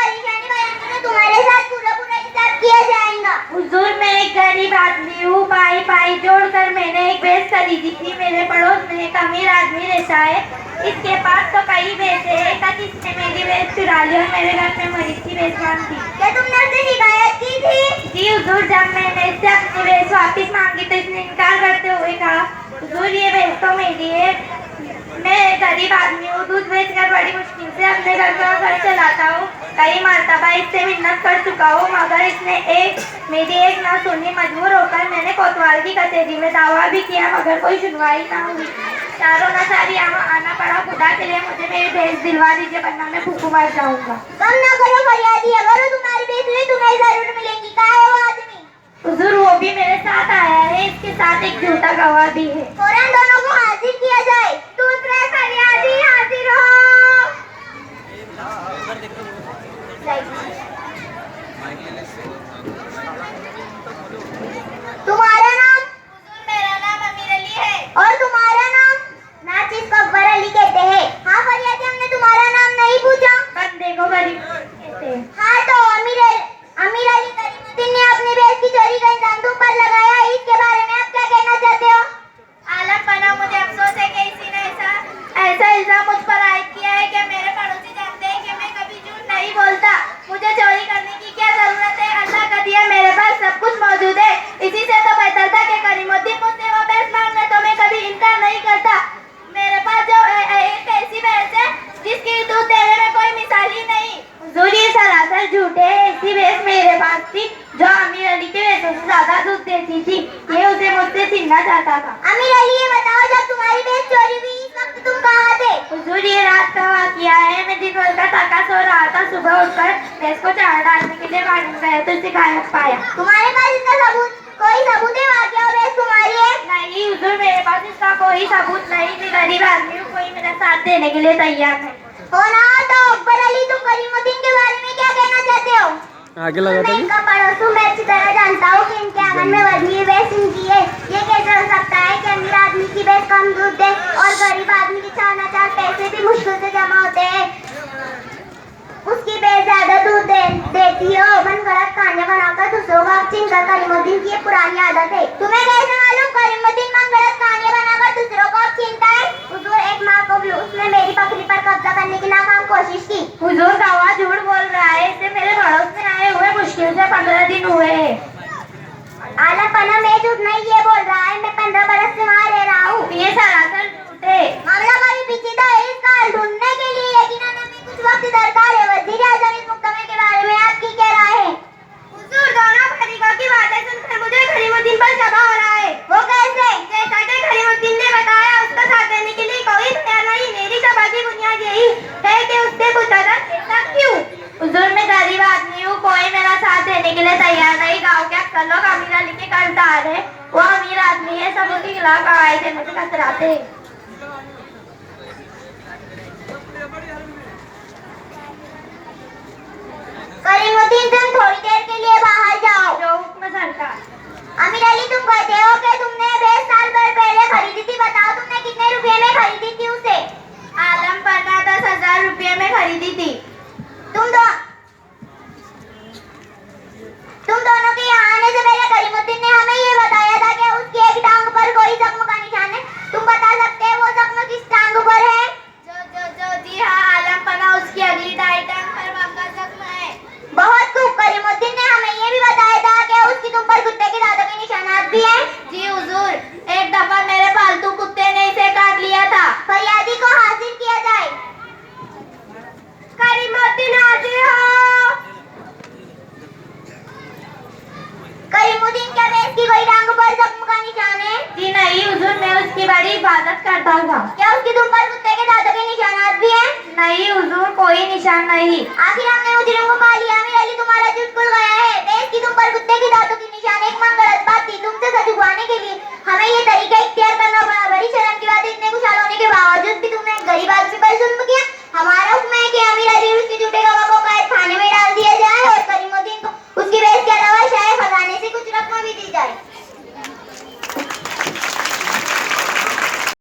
परेशानी बयान करो, तुम्हारे साथ पूरा पूरा हिसाब किया जाएगा। हुजूर, मैं एक गरीब आदमी हूँ। पाई पाई जोड़कर मैंने एक भैंस खरीदी थी। मेरे पड़ोस में एक अमीर आदमी रहता है, इसके पास तो कई भैंसे हैं। तक इसने मेरी भैंस चुरा ली और मेरे घर में मरी थी भैंस बांध दी। क्या तुमने उससे शिकायत की थी? जी हुजूर, जब मैंने इससे अपनी भैंस वापस मांगी तो इसने इनकार करते हुए कहा, हुजूर ये भैंस तो मेरी है, मैं गरीब आदमी हूँ, दूध बेचकर बड़ी मुश्किल से अपने घर का घर चलाता हूँ। कई मर्तबा इससे मिन्नत कर चुका हूँ मगर इसने मेरी एक ना सुनी। मजबूर होकर मैंने कोतवाल की कचहरी में दावा भी किया मगर कोई सुनवाई ना हुई। चारों नशारी यहाँ आना पड़ा। खुदा के लिए मुझे मेरी भैंस दिलवा दीजिए वरना मैं भूखों मर जाऊंगा। कम ना करो फरियादी, अगर वो तुम्हारी भैंस हुई तुम्हें जरूर मिलेंगी। कहाँ है वो आदमी? हुजूर, वो भी मेरे साथ आया है, इसके साथ एक झूठा गवाह भी है। फौरन दोनों को हाजिर किया जाए। दूसरे फरियादी हाजिर हो। तुम्हारा नाम? हुजूर, मेरा नाम अमीर अली है। और तुम्हारा नाम? नाचिस को अकबर अली कहते हैं। हाँ फरियादी, हमने तुम्हारा नाम नहीं पूछा। बंदे को गरीब कहते हैं। हाँ तो अमीर अली करीमुद्दीन ने अपनी भैंस की चोरी का इल्जाम तुम पर लगाया है, इसके बारे में आप क्या कहना चाहते हो? आलम पना, मुझे अफसोस है कि इसी ने ऐसा इल्जाम मुझ पर आयद किया है कि मेरे पड़ोसी जानते हैं कि मैं कभी झूठ नहीं बोलता। मुझे चोरी करने की क्या जरूरत है? अल्लाह का दिया मेरे पास सब कुछ मौजूद है। इसी से तो बेहतर था कि करीमुद्दीन मुझसे वो भैंस मांगे तो मैं कभी इनकार नहीं करता। मेरे पास जो एक ऐसी भैंस है जिसकी दूध देने में कोई मिसाल ही नहीं। हुजूर, ये सरासर झूठ है। ऐसी भैंस मेरे पास थी जो अमीर अली के भैंसों से ज्यादा दूध देती थी। ये उसे मुझसे छीनना चाहता था। अमीर अली, ये बताओ जब तुम्हारी भैंस चोरी हुई इस वक्त तुम कहाँ थे? हुजूर, ये रात का वाकया है। मैं दिन भर का थका सो रहा था। सुबह उठकर भैंस को चारा डालने के लिए गार्डन गया तो इसे गायब पाया। तुम्हारे पास इसका सबूत, कोई सबूत है वाकया और भैंस तुम्हारी है? नहीं हुजूर, मेरे पास इसका कोई सबूत नहीं। मैं गरीब आदमी हूँ, कोई मेरा साथ देने के लिए तैयार नहीं। हो ना, तो अकबर अली तुम करीमुद्दीन के बारे में क्या कहना चाहते हो? आगे लगा मैं इनका पड़ोस हूँ, मैं अच्छी तरह जानता हूँ कि इनके आंगन में बधी भैंस इनकी है। ये कैसे हो सकता है कि अमीर आदमी की भैंस कम दूध दे और गरीब आदमी के चार न चार पैसे भी मुश्किल से जमा होते हैं, उसकी भैंस ज्यादा दूध देती हो। मनगढ़ंत कहानियां बनाकर दूसरों को चिनकर करीमुद्दीन की ये पुरानी आदत है। तुम्हें कैसे मालूम करीमुद्दीन मनगढ़ंत कहानियां बनाकर दूसरों को छीनता है? हुजूर, एक माँ को भी उसने मेरी बकरी पर कब्जा करने की नाकाम कोशिश की। हुजूर, गवाह झूठ बोल रहा है। इसे मेरे पड़ोस में आए हुए मुश्किल से 15 दिन हुए हैं। आलम पना, मैं झूठ नहीं ये बोल रहा है, मैं 15 बरस से वहाँ रह रहा हूँ। ये सरासर झूठ है। मामला काफी पेचीदा है, इसका हल ढूंढने के लिए यकीनन हमें कुछ वक्त दरकार है। वज़ीर आज़म इस मुकदमे के बारे में आपकी क्या राय है? हुजूर, दोनों फरीकों की बातें सुनकर मुझे करीमुद्दीन पर शबा हो रहा है। वो कैसे? जैसा कि करीमुद्दीन ने बताया, उसका साथ देने के लिए कोई तैयार नहीं। मेरी शबा की बुनियाद यही है कि उससे कुछ अदर ऐसा क्यों? हुजूर, मैं गरीब आदमी हूँ, कोई मेरा साथ देने के लिए तैयार नहीं। गाँव के अक्सर लोग अमीर अली के कर्जदार है। वो अमीर आदमी है, सब उसके खिलाफ गवाही देने से कतराते हैं। करीमुद्दीन, तुम थोड़ी देर के लिए बाहर जाओ। जो हुक्म सरकार। अमीर अली, तुम कहते हो कि तुमने भैंस साल भर पहले खरीदी थी, बताओ तुमने कितने रुपए में खरीदी थी उसे? आलम पन्ना 10,000 रुपये में खरीदी थी। तुम दोनों के यहाँ आने से पहले करीमुद्दीन ने हमें ये बताया था कि उसकी एक टांग पर कोई जख्म का निशान है। तुम बता सकते हैं वो जख्म किस टांग पर है? जी हाँ आलम पन्ना, उसकी अगली दाई टांग पर वाक़ा जख्म है। बहुत खूब। करीमुद्दीन ने हमें ये भी बताया था कि उसकी तुम पर कुत्ते के दांतों के निशानात भी हैं। जी हुजूर, एक दफा मेरे पालतू कुत्ते ने इसे काट लिया था। फरियादी को हाजिर किया जाए। करीमुद्दीन हाजिर हो। करीमुद्दीन, क्या भैंस की कोई टांग पर जख्म का निशान है? जी नहीं हुजूर, मैं उसकी बड़ी हिफाजत करता था। क्या उसकी तुम पर कुत्ते के दांतों के निशानात भी हैं? नहीं हुजूर, कोई निशान नहीं। आखिर हमने मुजरिम को पा लिया। अमीर अली, तुम्हारा झूठ खुल गया है। भैंस की तुम पर कुत्ते के दांतों के निशान एक मनगढ़ंत बात थी। तुमसे सच उगवाने के लिए हमें ये तरीका इख्तियार करना पड़ा।